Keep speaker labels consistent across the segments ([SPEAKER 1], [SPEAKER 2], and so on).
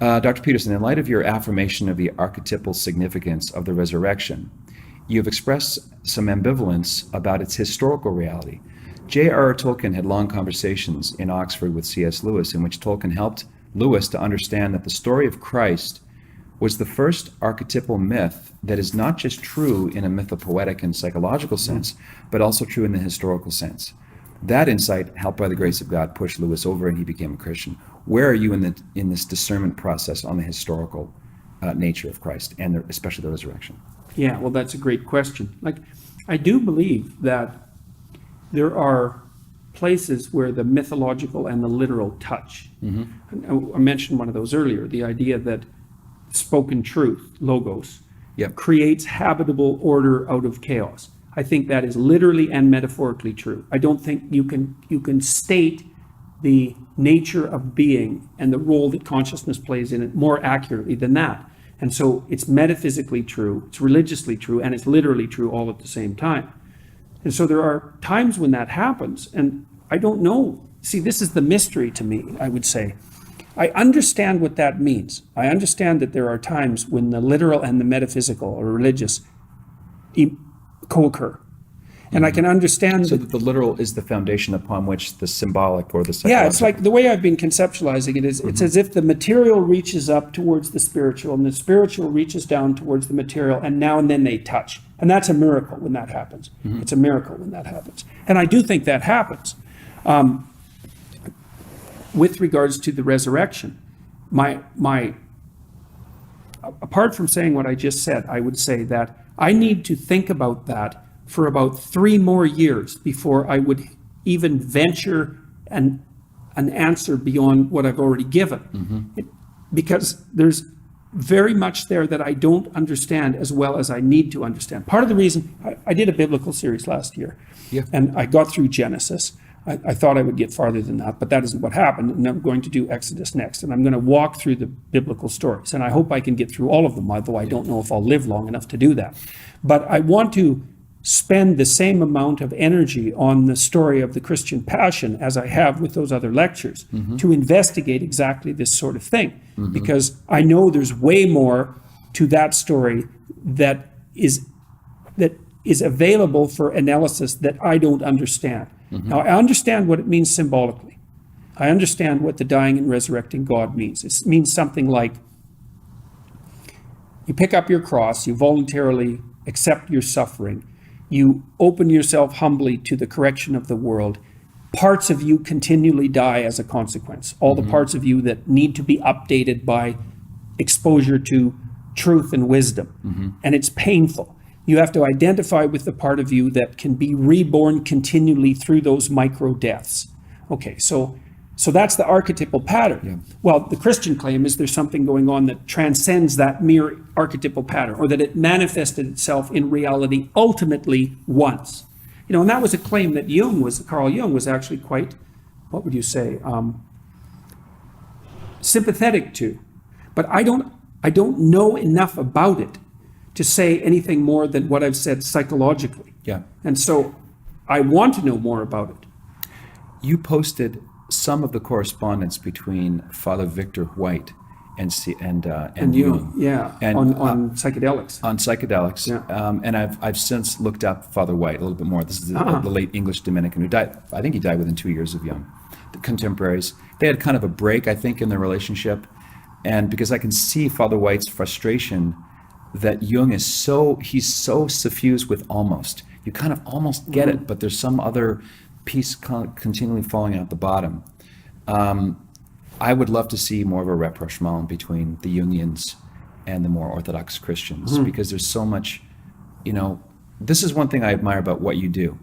[SPEAKER 1] Dr. Peterson, in light of your affirmation of the archetypal significance of the resurrection, you have expressed some ambivalence about its historical reality. J.R.R. Tolkien had long conversations in Oxford with C.S. Lewis, in which Tolkien helped Lewis to understand that the story of Christ was the first archetypal myth that is not just true in a mythopoetic and psychological sense, but also true in the historical sense. That insight, helped by the grace of God, pushed Lewis over and he became a Christian. Where are you in this discernment process on the historical nature of Christ, and especially the resurrection?
[SPEAKER 2] Yeah, well, that's a great question. I do believe that there are places where the mythological and the literal touch. Mm-hmm. I mentioned one of those earlier, the idea that spoken truth, logos, creates habitable order out of chaos. I think that is literally and metaphorically true. I don't think you can state the nature of being and the role that consciousness plays in it more accurately than that. And so it's metaphysically true, it's religiously true, and it's literally true all at the same time. And so there are times when that happens, and I don't know. See, this is the mystery to me, I would say. I understand what that means. I understand that there are times when the literal and the metaphysical or religious co-occur. And I can understand
[SPEAKER 1] so that the literal is the foundation upon which the symbolic or the psychological...
[SPEAKER 2] Yeah, it's like the way I've been conceptualizing it is it's as if the material reaches up towards the spiritual and the spiritual reaches down towards the material, and now and then they touch. And that's a miracle when that happens. It's a miracle when that happens. And I do think that happens. With regards to the resurrection, apart from saying what I just said, I would say that I need to think about that for about 3 more years before I would even venture an answer beyond what I've already given. Because there's very much there that I don't understand as well as I need to understand. Part of the reason, I did a biblical series last year, and I got through Genesis. I thought I would get farther than that, but that isn't what happened. And I'm going to do Exodus next, and I'm going to walk through the biblical stories. And I hope I can get through all of them, although I don't know if I'll live long enough to do that. But I want to spend the same amount of energy on the story of the Christian passion as I have with those other lectures to investigate exactly this sort of thing. Because I know there's way more to that story that is available for analysis that I don't understand. Now, I understand what it means symbolically. I understand what the dying and resurrecting God means. It means something like you pick up your cross, you voluntarily accept your suffering, you open yourself humbly to the correction of the world. Parts of you continually die as a consequence. All the parts of you that need to be updated by exposure to truth and wisdom. And it's painful. You have to identify with the part of you that can be reborn continually through those micro deaths. Okay, so that's the archetypal pattern. Well, the Christian claim is there's something going on that transcends that mere archetypal pattern, or that it manifested itself in reality ultimately once. And that was a claim that Carl Jung was actually quite, what would you say, sympathetic to. But I don't know enough about it to say anything more than what I've said psychologically. And so I want to know more about it.
[SPEAKER 1] You posted some of the correspondence between Father Victor White and Jung.
[SPEAKER 2] And on psychedelics.
[SPEAKER 1] On psychedelics. And I've since looked up Father White a little bit more. This is the late English Dominican who died. I think he died within 2 years of Jung. The contemporaries. They had kind of a break, I think, in their relationship. And because I can see Father White's frustration that Jung is he's so suffused with almost. You kind of almost get it, but there's some other piece continually falling out the bottom. I would love to see more of a rapprochement between the Jungians and the more Orthodox Christians, because there's so much, this is one thing I admire about what you do,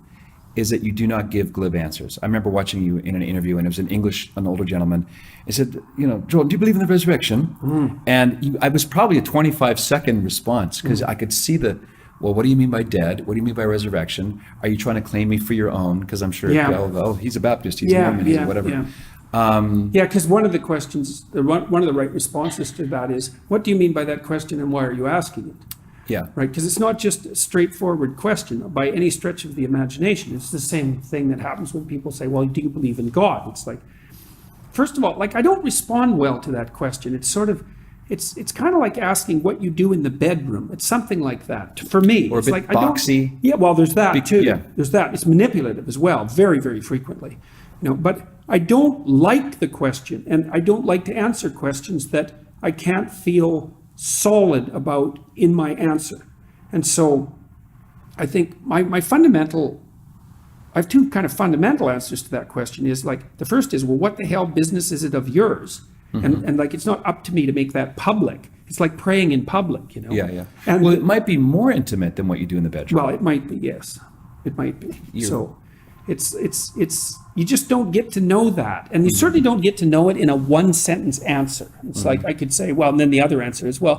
[SPEAKER 1] is that you do not give glib answers. I remember watching you in an interview, and it was an older gentleman. He said, Jordan, do you believe in the resurrection? And I was probably a 25-second response, because I could see well, what do you mean by dead? What do you mean by resurrection? Are you trying to claim me for your own? Because I'm sure, he's a Baptist, he's a Mormon, he's whatever.
[SPEAKER 2] Because one of the questions, one of the right responses to that is, what do you mean by that question and why are you asking it? Right? Because it's not just a straightforward question by any stretch of the imagination. It's the same thing that happens when people say, well, do you believe in God? It's like, first of all, like, I don't respond well to that question. It's sort of, it's kind of like asking what you do in the bedroom. It's something like that for me.
[SPEAKER 1] Or a
[SPEAKER 2] it's
[SPEAKER 1] bit
[SPEAKER 2] like,
[SPEAKER 1] boxy.
[SPEAKER 2] Yeah, well, there's that too.
[SPEAKER 1] Yeah.
[SPEAKER 2] There's that. It's manipulative as well, very, very frequently. But I don't like the question, and I don't like to answer questions that I can't feel solid about in my answer. And so I think my fundamental, I have two kind of fundamental answers to that question. Is like, the first is, well, what the hell business is it of yours? And like, it's not up to me to make that public. It's like praying in public,
[SPEAKER 1] Yeah.
[SPEAKER 2] And
[SPEAKER 1] Well, it might be more intimate than what you do in the bedroom.
[SPEAKER 2] well, it might be, yes. It might be. So it's you just don't get to know that. And you certainly don't get to know it in a one sentence answer. It's like, I could say, well, and then the other answer is, well,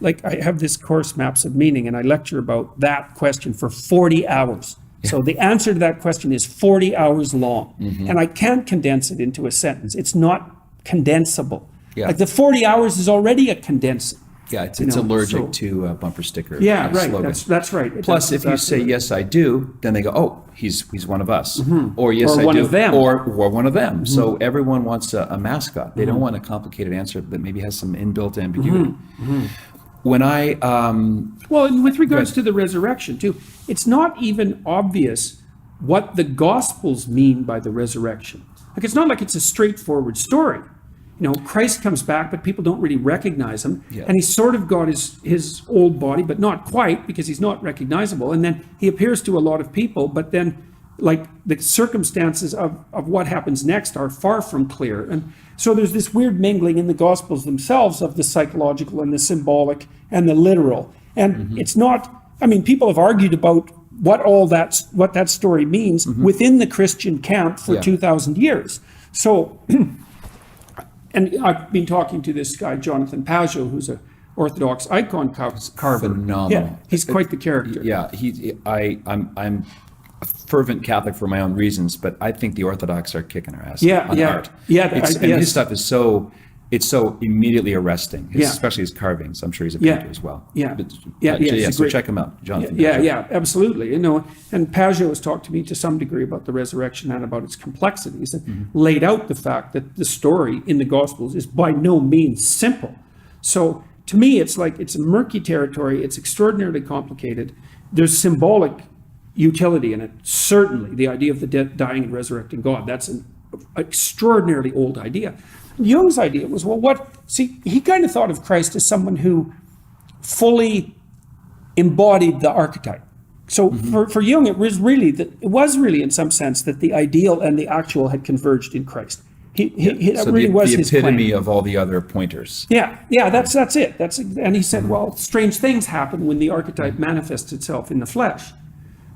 [SPEAKER 2] like, I have this course, Maps of Meaning, and I lecture about that question for 40 hours. So the answer to that question is 40 hours long. And I can't condense it into a sentence. It's not condensable.
[SPEAKER 1] Yeah.
[SPEAKER 2] Like, the 40 hours is already a condensing.
[SPEAKER 1] Yeah, it's allergic to a bumper sticker.
[SPEAKER 2] Yeah, right.
[SPEAKER 1] Slogan.
[SPEAKER 2] That's right.
[SPEAKER 1] Plus,
[SPEAKER 2] That's
[SPEAKER 1] if you
[SPEAKER 2] exactly
[SPEAKER 1] say,
[SPEAKER 2] right.
[SPEAKER 1] yes, I do, then they go, oh, he's one of us. Or yes,
[SPEAKER 2] Or
[SPEAKER 1] I
[SPEAKER 2] one
[SPEAKER 1] do.
[SPEAKER 2] of them.
[SPEAKER 1] Or one of them. So everyone wants a mascot. They don't want a complicated answer that maybe has some inbuilt ambiguity. When I...
[SPEAKER 2] Well, and with regards to the resurrection, too, it's not even obvious what the Gospels mean by the resurrection. Like, it's not like it's a straightforward story. Christ comes back, but people don't really recognize him.
[SPEAKER 1] Yeah.
[SPEAKER 2] And he's sort of got his old body, but not quite, because he's not recognizable. And then he appears to a lot of people, but then, like, the circumstances of what happens next are far from clear. And so there's this weird mingling in the Gospels themselves of the psychological and the symbolic and the literal. And it's not, I mean, people have argued about what that story means within the Christian camp for 2,000 years. So, and I've been talking to this guy, Jonathan Pajot, who's a Orthodox icon carver.
[SPEAKER 1] Phenomenal.
[SPEAKER 2] Yeah, he's quite the character.
[SPEAKER 1] Yeah, I'm a fervent Catholic for my own reasons, but I think the Orthodox are kicking our ass on art. And his stuff is so immediately arresting, especially his carvings. I'm sure he's a painter as well. So check him out, Jonathan.
[SPEAKER 2] Yeah, absolutely. And Pajot has talked to me to some degree about the resurrection and about its complexities, and laid out the fact that the story in the Gospels is by no means simple. So to me, it's like, it's a murky territory. It's extraordinarily complicated. There's symbolic utility in it. Certainly, the idea of the dead dying and resurrecting God, that's an extraordinarily old idea. Jung's idea was, he kind of thought of Christ as someone who fully embodied the archetype. So for Jung, it was really in some sense that the ideal and the actual had converged in Christ. That
[SPEAKER 1] so
[SPEAKER 2] really was
[SPEAKER 1] the
[SPEAKER 2] his
[SPEAKER 1] epitome
[SPEAKER 2] claim.
[SPEAKER 1] of all the other pointers.
[SPEAKER 2] That's it. And he said, well, strange things happen when the archetype manifests itself in the flesh.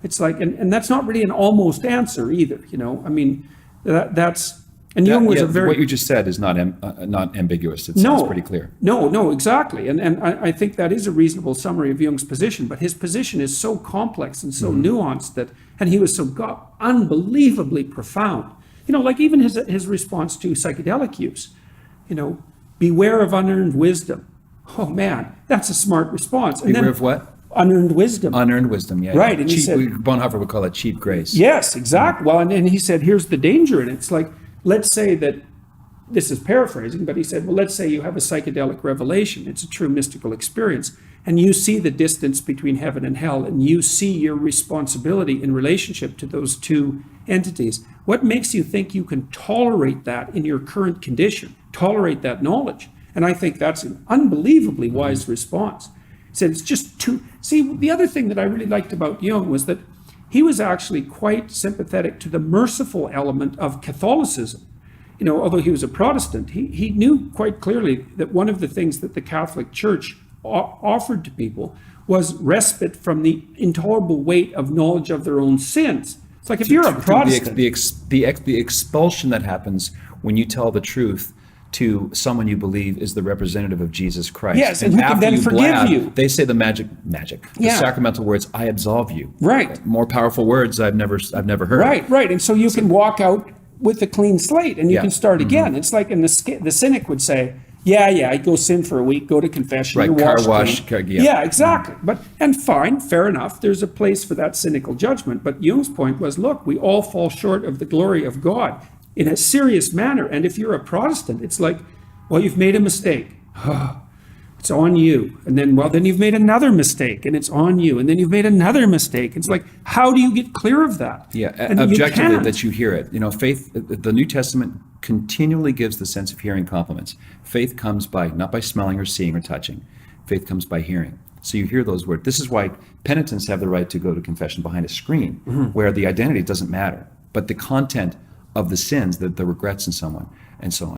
[SPEAKER 2] It's like, and that's not really an almost answer either. I mean, that's. And Jung was
[SPEAKER 1] what you just said is not ambiguous. It sounds pretty clear.
[SPEAKER 2] No, exactly. And I think that is a reasonable summary of Jung's position. But his position is so complex and so nuanced and he was so unbelievably profound. Like even his response to psychedelic use, beware of unearned wisdom. Oh man, that's a smart response. And
[SPEAKER 1] beware of what?
[SPEAKER 2] Unearned wisdom.
[SPEAKER 1] Unearned wisdom, yeah.
[SPEAKER 2] Right. And he said,
[SPEAKER 1] Bonhoeffer would call it cheap grace.
[SPEAKER 2] Yes, exactly. Well, and he said, here's the danger in it. It's like, let's say that, this is paraphrasing, but he said, well, let's say you have a psychedelic revelation. It's a true mystical experience. And you see the distance between heaven and hell, and you see your responsibility in relationship to those two entities. What makes you think you can tolerate that in your current condition, tolerate that knowledge? And I think that's an unbelievably wise response. He said, it's just too... See, the other thing that I really liked about Jung was that he was actually quite sympathetic to the merciful element of Catholicism. Although he was a Protestant, he knew quite clearly that one of the things that the Catholic Church offered to people was respite from the intolerable weight of knowledge of their own sins. It's like, if you're a Protestant...
[SPEAKER 1] The expulsion that happens when you tell the truth to someone you believe is the representative of Jesus Christ.
[SPEAKER 2] Yes, and who can then forgive you.
[SPEAKER 1] They say the magic, the sacramental words, I absolve you.
[SPEAKER 2] Right.
[SPEAKER 1] More powerful words I've never heard.
[SPEAKER 2] Right. And so you can walk out with a clean slate and you can start again. It's like, and the cynic would say, I go sin for a week, go to confession,
[SPEAKER 1] right,
[SPEAKER 2] you're
[SPEAKER 1] car
[SPEAKER 2] washed
[SPEAKER 1] wash,
[SPEAKER 2] clean. Exactly. And fine, fair enough, there's a place for that cynical judgment. But Jung's point was, look, we all fall short of the glory of God. in a serious manner. And if you're a Protestant, it's like, well, you've made a mistake. It's on you. And then, well, then you've made another mistake and it's on you. And then you've made another mistake. It's like, how do you get clear of that?
[SPEAKER 1] Yeah,
[SPEAKER 2] And you
[SPEAKER 1] objectively
[SPEAKER 2] can't.
[SPEAKER 1] that you hear it. You know, faith, the New Testament continually gives the sense of hearing compliments. Faith comes by, not by smelling or seeing or touching. Faith comes by hearing. So you hear those words. This is why penitents have the right to go to confession behind a screen, where the identity doesn't matter, but the content of the sins, the regrets in someone, and so on.